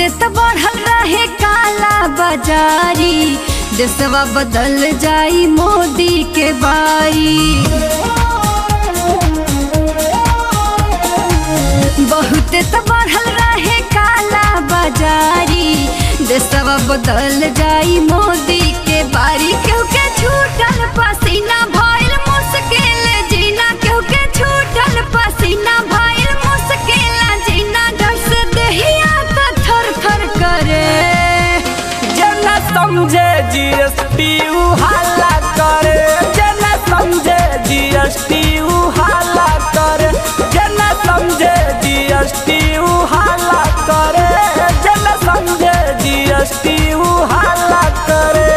त बढ़ल रहे काला बाजारी, देशवा बदल जाई मोदी के बारी। बहुत त बढ़ल रहे काला बाजारी, देशवा बदल जाई मोदी के बारी। केहू के छूटल पसीना भइल मुश्किल जीना, केहू के छूटल पसीना भइल मुश्किल जीना। डर से देहिया त थर थर करे, जना समझे जीएसटी उ हल्ला करे, जना समझे जीएसटी उ हल्ला करे, जना समझे जीएसटी उ हल्ला करे, जना समझे जीएसटी उ हल्ला करे।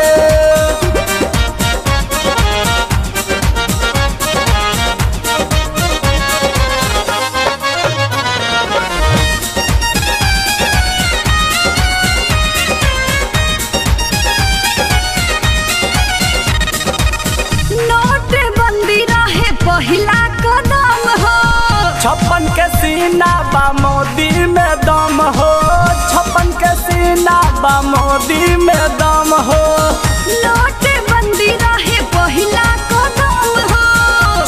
पहिला कदम हो 56 के सीना बा मोदी में दम हो, 56 के सीना बा मोदी में दम हो। नोटबंदी रहे पहिला कदम हो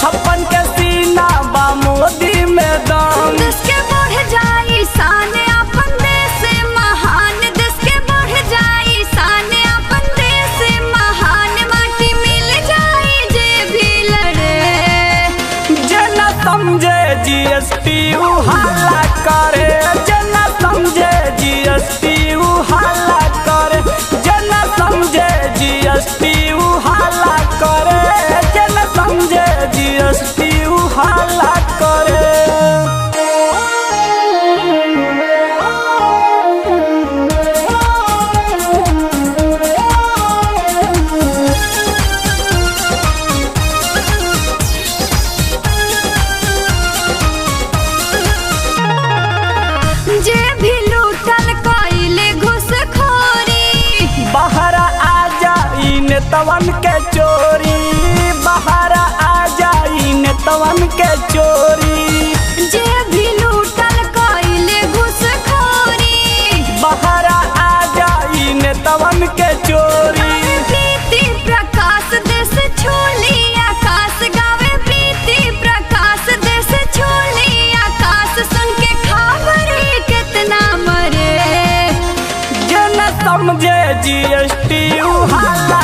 56 के सीना बा मोदी में दम। देश के बढ़ जाई शान अपन देश महान, देश के बढ़ जाई शान अपन देश महान। माटी मिल जाई जे भी लड़े, जना समझे जीएसटी उ हल्ला करे, जना समझे जीएसटी उ हल्ला करे, जना समझे जीएसटी उ हल्ला करे, जना समझे जीएसटी उ हल्ला करे। जे भी लूटल कइले घुसखोरी, बाहर आ जाई नेतवन के चोरी, बाहर आ जाई नेतवन के चोरी। जे भी लूटल कइले घुसखोरी, बाहर आ जाई नेतवन के चोरी। प्रीति प्रकाश देश छोली आकाश गावे, प्रीति प्रकाश देश छोली आकाश। सुन के खबर कितना मरे, जना समझे जीएसटी उ हल्ला